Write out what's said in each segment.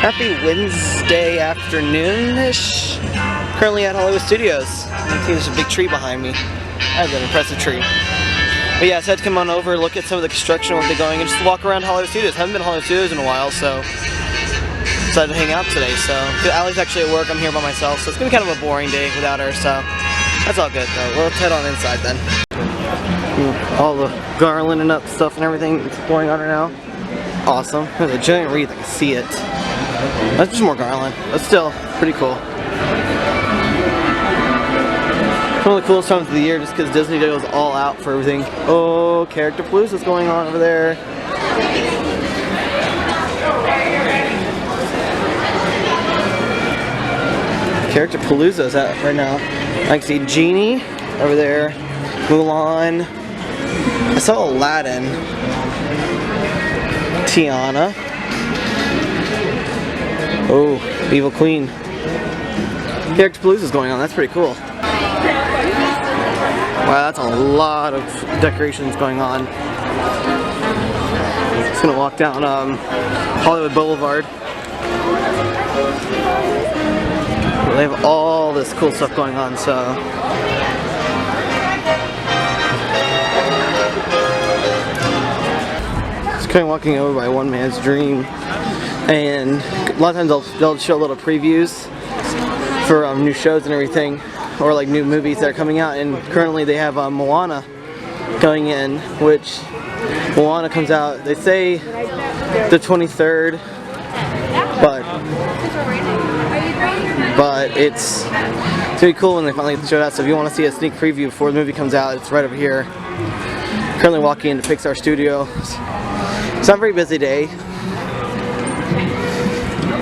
Happy Wednesday afternoon-ish. Currently at Hollywood Studios. I think there's a big tree behind me. I have an impressive tree. But yeah, so I had to come on over, look at some of the construction, what they're going, and just walk around Hollywood Studios. Haven't been to Hollywood Studios in a while, so decided to hang out today. So Allie's actually at work, I'm here by myself, so it's gonna be kind of a boring day without her. So that's all good though. Let's head on inside then. All the garland and up stuff and everything that's going on right now. Awesome. There's a giant wreath, I can see it. That's just more garland, but still pretty cool. One of the coolest times of the year just because Disney goes all out for everything. Oh, Character Palooza's going on over there. Character Palooza's at right now. I can see Genie over there, Mulan. I saw Aladdin, Tiana. Oh, Evil Queen. Character Palooza's going on. That's pretty cool. Wow, that's a lot of decorations going on. Just gonna walk down Hollywood Boulevard. They have all this cool stuff going on, so. Just kind of walking over by One Man's Dream. And a lot of times they'll show little previews for new shows and everything, or like new movies that are coming out. And currently they have Moana going in, which Moana comes out, they say the 23rd, but it's gonna be cool when they finally show that. So if you want to see a sneak preview before the movie comes out, it's right over here. Currently walking into Pixar Studios. It's not a very busy day.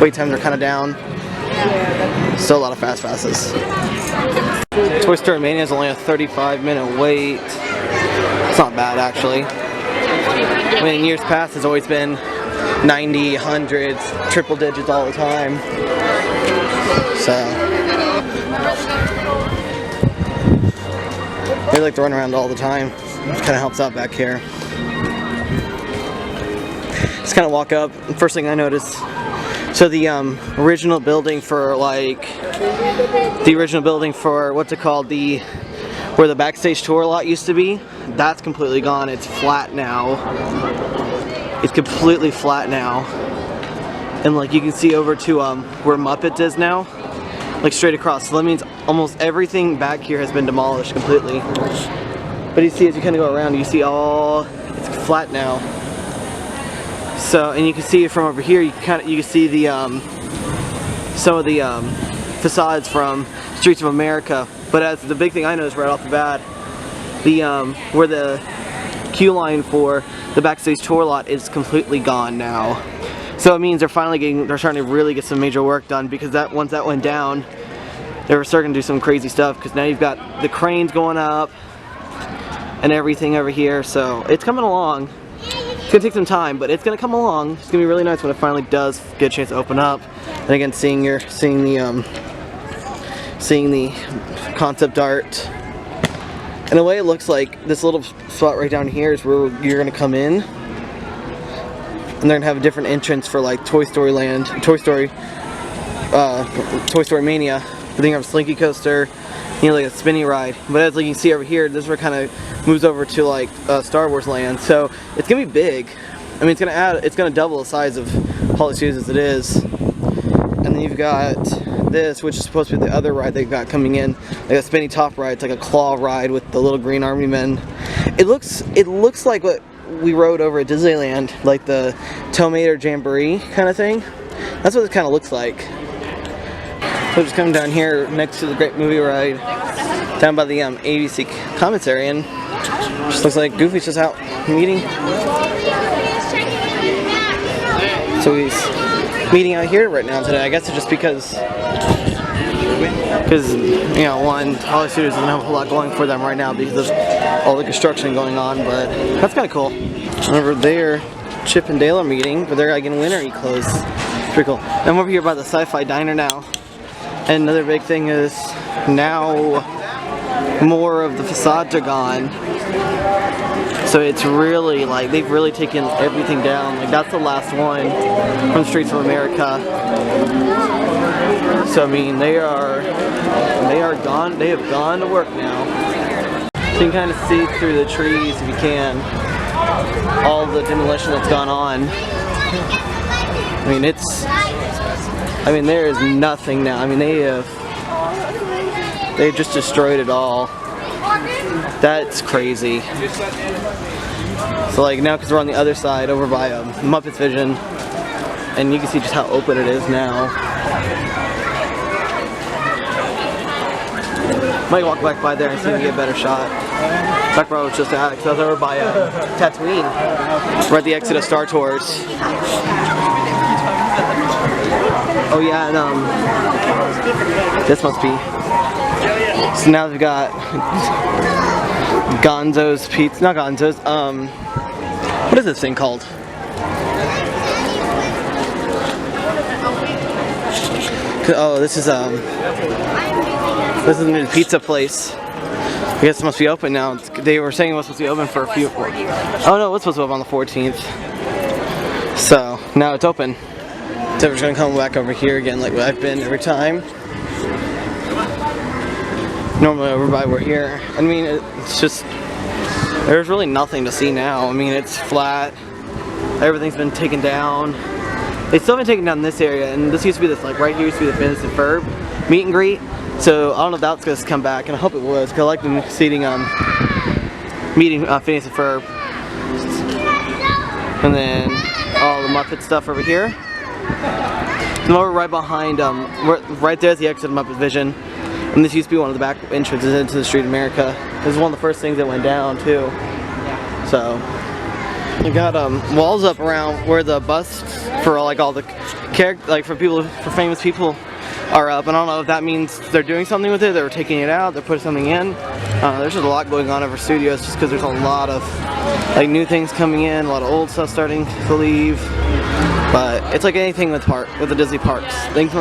Wait times are kind of down. Still a lot of fast passes. Toy Story Mania is only a 35-minute wait. It's not bad actually. I mean, in years past it's always been 90, hundreds, triple digits all the time. So they like to run around all the time. It kind of helps out back here. Just kind of walk up. First thing I noticed. So the original building for what's it called, where the backstage tour lot used to be, that's completely gone. It's flat now. It's completely flat now. And like you can see over to where Muppets is now, like straight across. So that means almost everything back here has been demolished completely. But you see, as you kind of go around, you see it's flat now. So, and you can see it from over here. You can see the some of the facades from Streets of America. But as the big thing I noticed right off the bat, where the queue line for the backstage tour lot is completely gone now. So it means they're starting to really get some major work done, because once that went down, they were starting to do some crazy stuff, because now you've got the cranes going up and everything over here. So it's coming along. It's gonna take some time, but it's gonna come along. It's gonna be really nice when it finally does get a chance to open up. And again, seeing the concept art. And the way it looks like, this little spot right down here is where you're gonna come in, and they're gonna have a different entrance for like Toy Story Land, Toy Story Mania. But then you have a slinky coaster, like a spinny ride. But as like you can see over here, this is where it kind of moves over to like Star Wars Land. So it's gonna be big. I mean, it's gonna double the size of Hollywood Studios as it is. And then you've got this, which is supposed to be the other ride they've got coming in, like a spinny top ride. It's like a claw ride with the little green army men. It looks like what we rode over at Disneyland, like the Tomato Jamboree kind of thing. That's what it kind of looks like. So just coming down here next to the Great Movie Ride, down by the ABC commissary, and just looks like Goofy's just out meeting. So he's meeting out here right now today. I guess it's just because you know, one, Hollywood Studios doesn't have a whole lot going for them right now because of all the construction going on, but that's kind of cool. Over there, Chip and Dale are meeting, but they're getting winter clothes. Pretty cool. I'm over here by the Sci-Fi diner now. And another big thing is now more of the facades are gone. So it's really like they've really taken everything down. Like that's the last one from the streets of America. So I mean they are gone. They have gone to work now. So you can kind of see through the trees if you can all the demolition that's gone on. I mean there is nothing now. I mean they've just destroyed it all. That's crazy. So like now, because we're on the other side over by Muppets Vision, and you can see just how open it is now. Might walk back by there and see if we get a better shot. Back where I was just at, because I was over by Tatooine. We're at the exit of Star Tours. Oh yeah, and this must be. So now they've got Gonzo's Pizza, not Gonzo's, what is this thing called? Oh, this is a new pizza place. I guess it must be open now. They were saying it was supposed to be open for a few. Oh no, it was supposed to be open on the 14th. So now it's open. So we're just gonna come back over here again, like I've been every time. Normally over by we're here. I mean, it's just there's really nothing to see now. I mean, it's flat. Everything's been taken down. They still haven't taken down this area, and this used to be this like right here used to be the Phineas and Ferb meet and greet. So I don't know if that's going to come back, and I hope it was, because I like them seating meeting Phineas and Ferb. And then all the Muppet stuff over here. And we're right behind, right there's the exit of Muppet Vision. And this used to be one of the back entrances into the Street of America. This is one of the first things that went down too. So you got walls up around where the busts for like all the for famous people are up. And I don't know if that means they're doing something with it, they're taking it out, they're putting something in. There's just a lot going on over studios just because there's a lot of like new things coming in, a lot of old stuff starting to leave. But it's like anything with the Disney parks. Things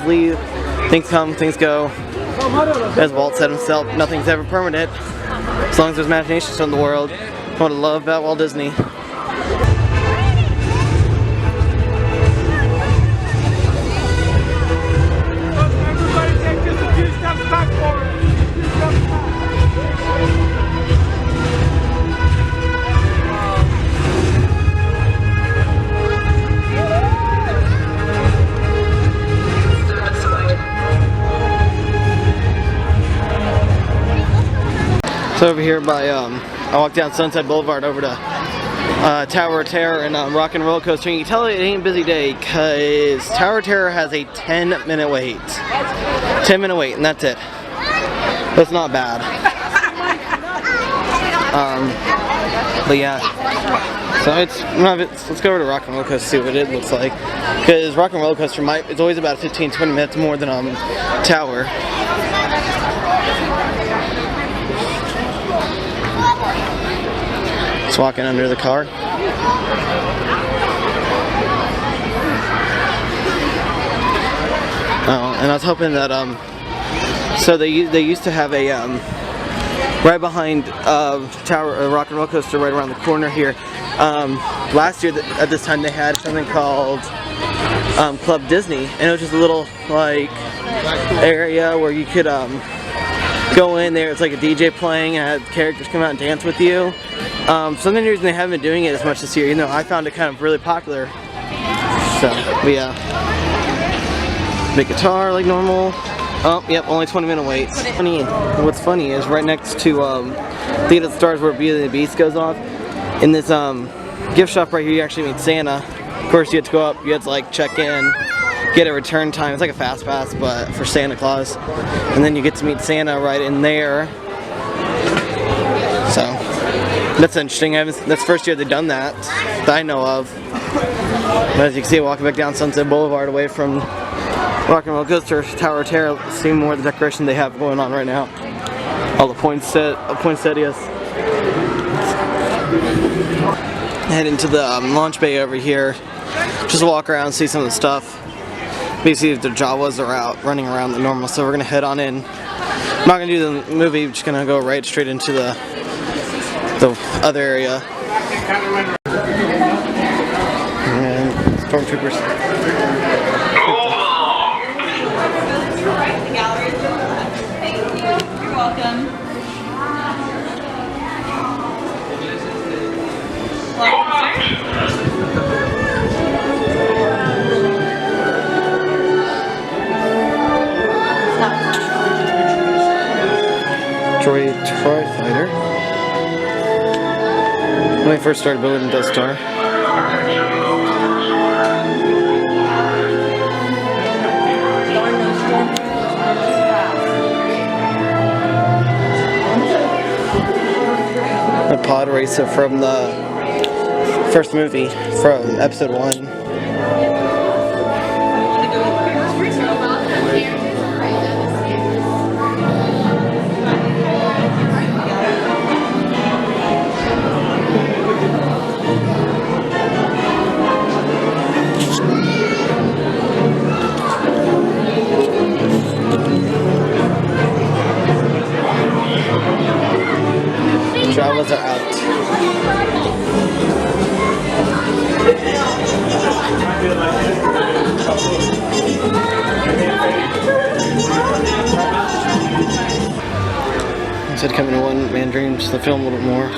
leave, things come, things go. As Walt said himself, nothing's ever permanent. As long as there's imagination still in the world. That's what I love about Walt Disney. Everybody take just a few steps back forward. So over here by, I walked down Sunset Boulevard over to Tower of Terror and Rock and Roller Coaster. And you can tell it ain't a busy day because Tower of Terror has a 10-minute wait. 10-minute wait, and that's it. That's not bad. But yeah. So let's go over to Rock and Roller Coaster see what it looks like. Because Rock and Roller Coaster it's always about 15-20 minutes more than Tower. Just walking under the car. Oh, and I was hoping that so they used to have a right behind Tower Rock and Roller Coaster right around the corner here. Last year at this time they had something called Club Disney, and it was just a little like area where you could go in there. It's like a DJ playing and had characters come out and dance with you. Some reason they haven't been doing it as much this year. You know, I found it kind of really popular. So, but yeah. Big guitar like normal. Oh, yep, only 20-minute wait. What's funny is right next to Theater of the Stars where Beauty and the Beast goes off. In this gift shop right here, you actually meet Santa. Of course, you have to go up. You have to like check in, get a return time. It's like a fast pass, but for Santa Claus. And then you get to meet Santa right in there. So that's interesting. That's the first year they've done that I know of. But as you can see, walking back down Sunset Boulevard away from Rock and Roller Coaster, Tower of Terror, see more of the decoration they have going on right now. All the poinsettias. Head into the launch bay over here. Just walk around and see some of the stuff. Maybe see if the Jawas are out running around the normal. So we're gonna head on in. I'm not gonna do the movie. I'm just gonna go right straight into the the other area. And stormtroopers. You're welcome. Droid Tri-Fighter. When I first started building Death Star. A pod racer from the first movie, from episode 1. Jawas are out. Instead of coming to one-man dreams, the film a little bit more.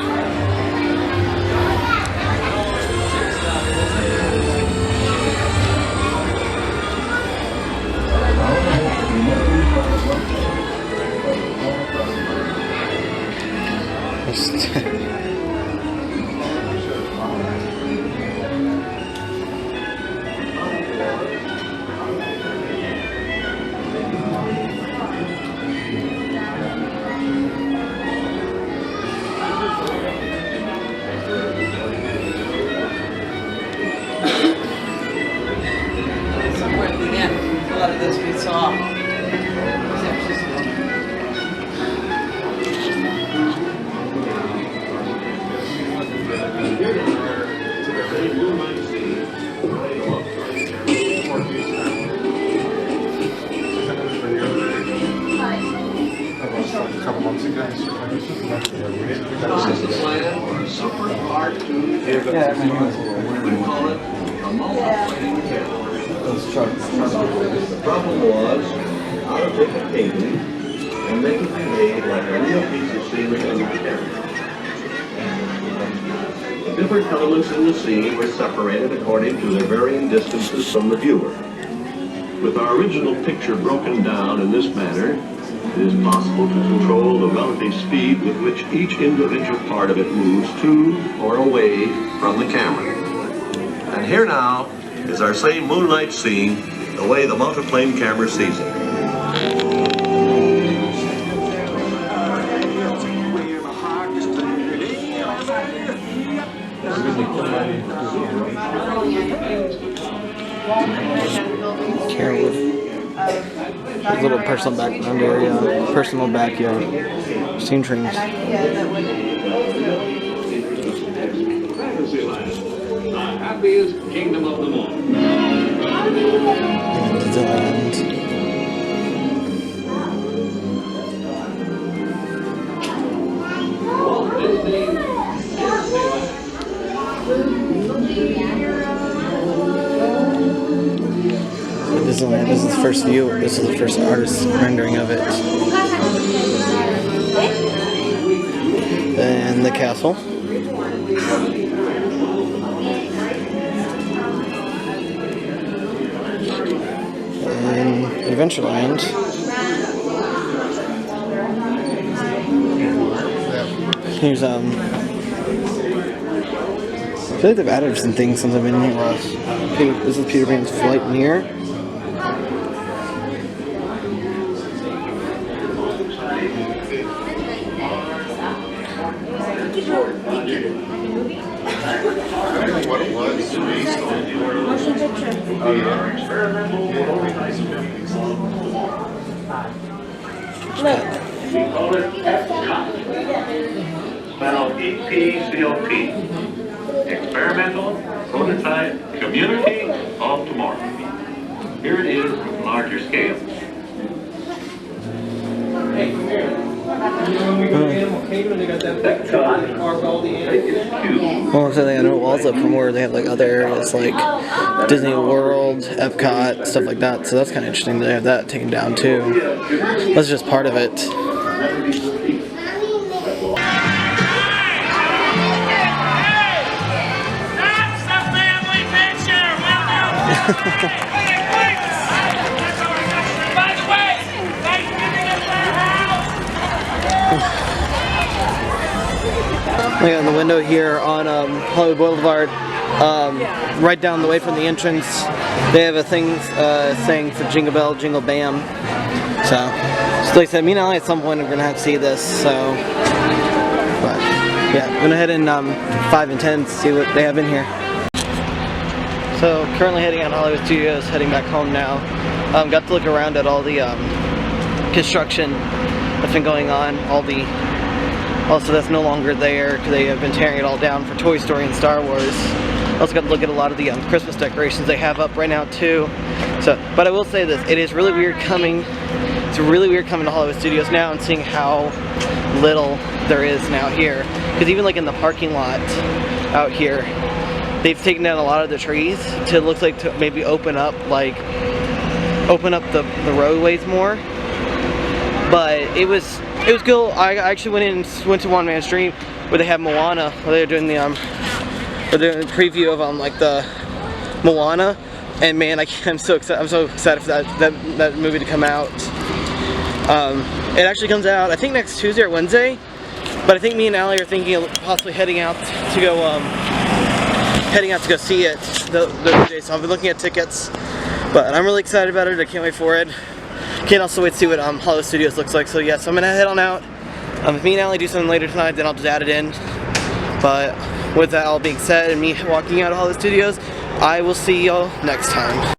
Somewhere at the end, a lot of this we saw. The problem was how to take a painting and make it behave like a real piece of scenery on the camera. The different elements in the scene were separated according to their varying distances from the viewer. With our original picture broken down in this manner, it is possible to control the relative speed with which each individual part of it moves to or away from the camera. And here now is our same moonlight scene, the way the multiplane camera sees it. Carol with a little personal background area, personal backyard, steam trains. Happiest kingdom of them all. And Disneyland. Disneyland. This is the first view. This is the first artist rendering of it. Then the castle. And Adventureland. Here's I feel like they've added some things since I've been here last. This is Peter Pan's flight near. What it was based on. Motion picture. Oh, yeah. Look. We call it FCOP. Spelled EPCOP. Experimental Prototype Community of Tomorrow. Here it is from larger scale. Kingdom, they got that big truck that carved all the animals. Well, so they got no walls up from where they have like other areas like Disney World, Epcot, stuff like that. So that's kind of interesting that they have that taken down too. That's just part of it. That's the family picture! By the way, nice giving us that house! Look at the window here on Hollywood Boulevard, right down the way from the entrance. They have a thing saying for Jingle Bell, Jingle Bam. So like I said, me and Ali at some point are gonna have to see this. So, but yeah, I'm gonna head in 5 and 10 to see what they have in here. So currently heading out of Hollywood Studios, heading back home now. Got to look around at all the construction that's been going on, also that's no longer there because they have been tearing it all down for Toy Story and Star Wars. Also got to look at a lot of the Christmas decorations they have up right now too. So, but I will say this, it is really weird coming. It's really weird coming to Hollywood Studios now and seeing how little there is now here. Because even like in the parking lot out here, they've taken down a lot of the trees to look like to maybe open up the roadways more. But it was cool. I actually went to One Man's Dream where they have Moana, where they're doing the preview of like the Moana, and man, I'm so excited for that movie to come out. It actually comes out I think next Tuesday or Wednesday, but I think me and Allie are thinking of possibly heading out to go see it the other day. So I've been looking at tickets, but I'm really excited about it. I can't wait for it. Can't also wait to see what Hollywood Studios looks like. So yeah, so I'm gonna head on out. If me and Allie do something later tonight, then I'll just add it in. But with that all being said and me walking out of Hollywood Studios, I will see y'all next time.